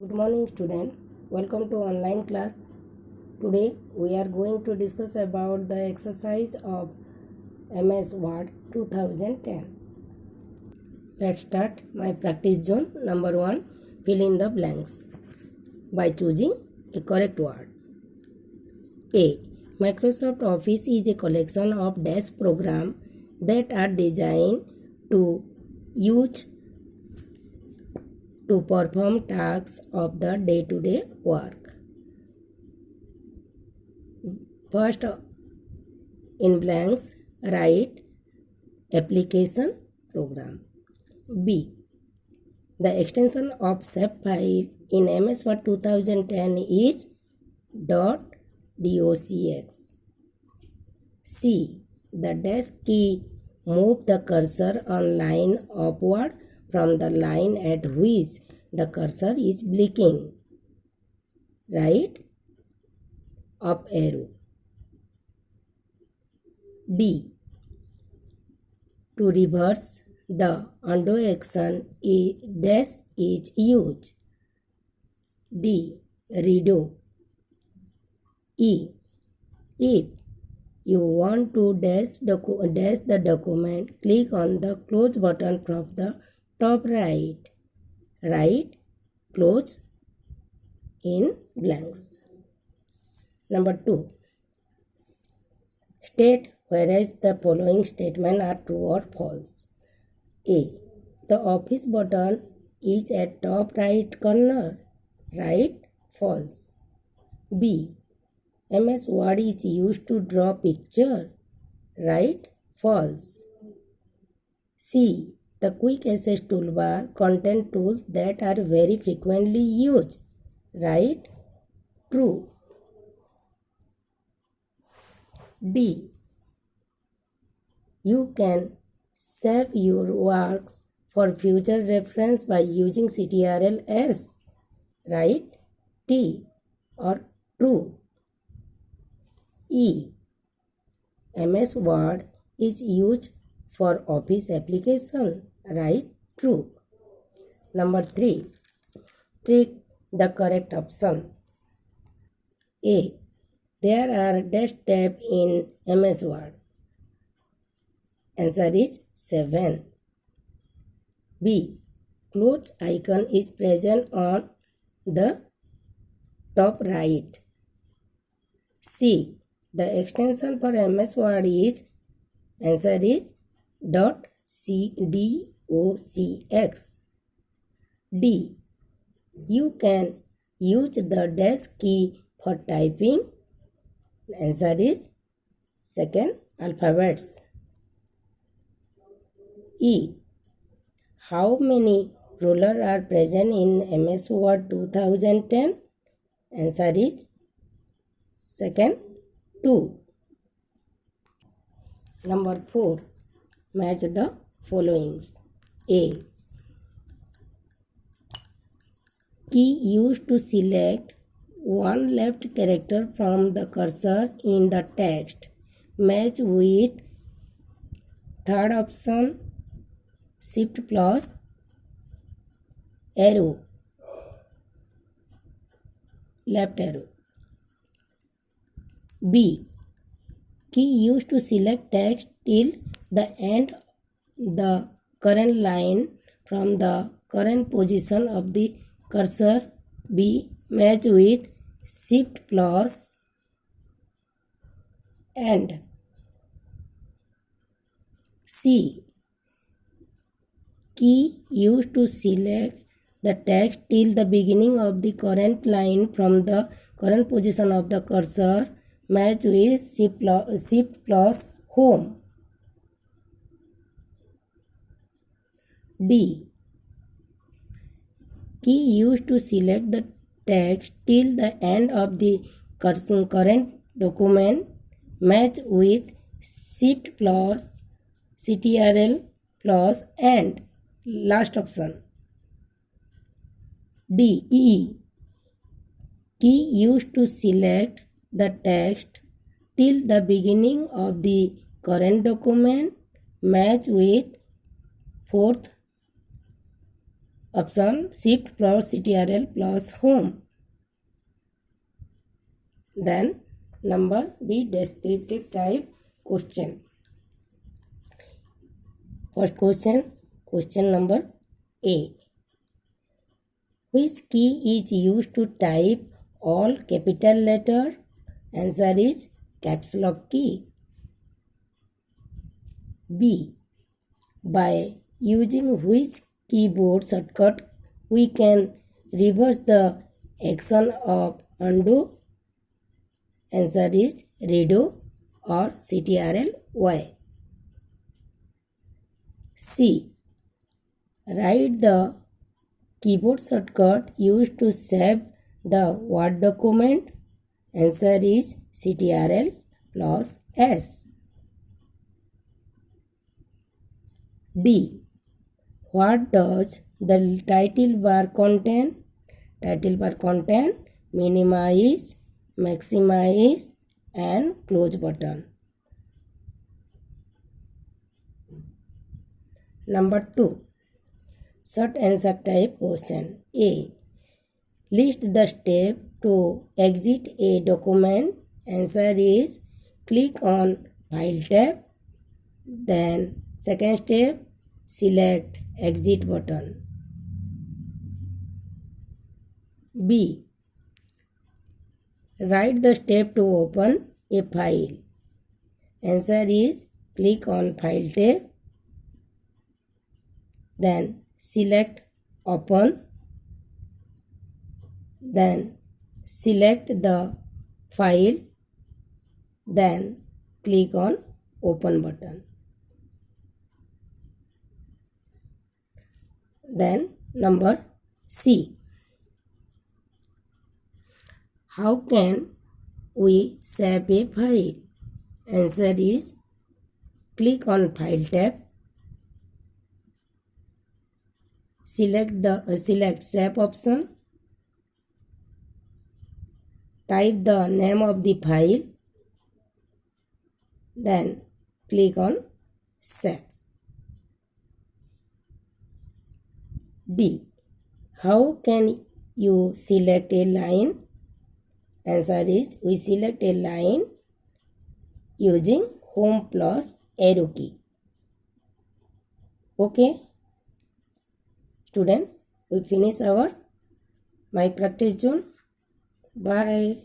Good morning student. Welcome to online class. Today we are going to discuss about the exercise of MS Word 2010. Let's start my practice zone. Number 1. Fill in the blanks by choosing a correct word. A. Microsoft Office is a collection of desk programs that are designed to use to perform tasks of the day-to-day work. First, in blanks, write application program. B. The extension of SAP file in MS Word 2010 is .docx. C. The dash key move the cursor on line upward from the line at which the cursor is blinking. Right up arrow. D. To reverse the undo action, dash is used. D. Redo. E. If you want to dash the document, click on the close button from the top right. Write close in blanks. Number 2. State whereas the following statement are true or false. A. The office button is at top right corner. Right? False. B. MS Word is used to draw picture. Right? False. C. The quick access toolbar contains tools that are very frequently used. Right? True. D. You can save your works for future reference by using Ctrl+S. Right? T or true. E. MS Word is used for office application. Right? True. Number 3. Trick the correct option. A. There are dash tab in MS Word. Answer is 7. B. Close icon is present on the top right. C. The extension for MS Word is, answer is .docx. D. You can use the dash key for typing. Answer is second alphabets. E. How many rulers are present in MS Word 2010? Answer is second 2. Number 4. Match the followings. A. Key used to select one left character from the cursor in the text. Match with third option, Shift plus arrow, left arrow. B. Key used to select text till the end the current line from the current position of the cursor. B. Match with Shift plus and. C. Key used to select the text till the beginning of the current line from the current position of the cursor. Match with Shift plus home. D. Key used to select the text till the end of the current document. Match with Shift plus Ctrl plus and. Last option. D. E. Key used to select the text till the beginning of the current document. Match with fourth Option shift plus CTRL plus home. Then number B, descriptive type question. First question number A. Which key is used to type all capital letter? Answer is caps lock key. B. By using which keyboard shortcut we can reverse the action of undo? Answer is redo or CTRL-Y. C. Write the keyboard shortcut used to save the Word document. Answer is CTRL plus S. D. What does the title bar contain? Title bar contain minimize, maximize and close button. Number 2. Short answer type question. A. List the step to exit a document. Answer is click on File tab. Then second step, select Exit button. B. Write the step to open a file. Answer is click on File tab. Then select Open. Then select the file. Then click on Open button. Then number C. How can we save a file? Answer is click on File tab. Select Save option. Type the name of the file. Then click on Save. D. How can you select a line? Answer is we select a line using Home plus arrow key. Okay, student, we finish our My Practice Zone. Bye.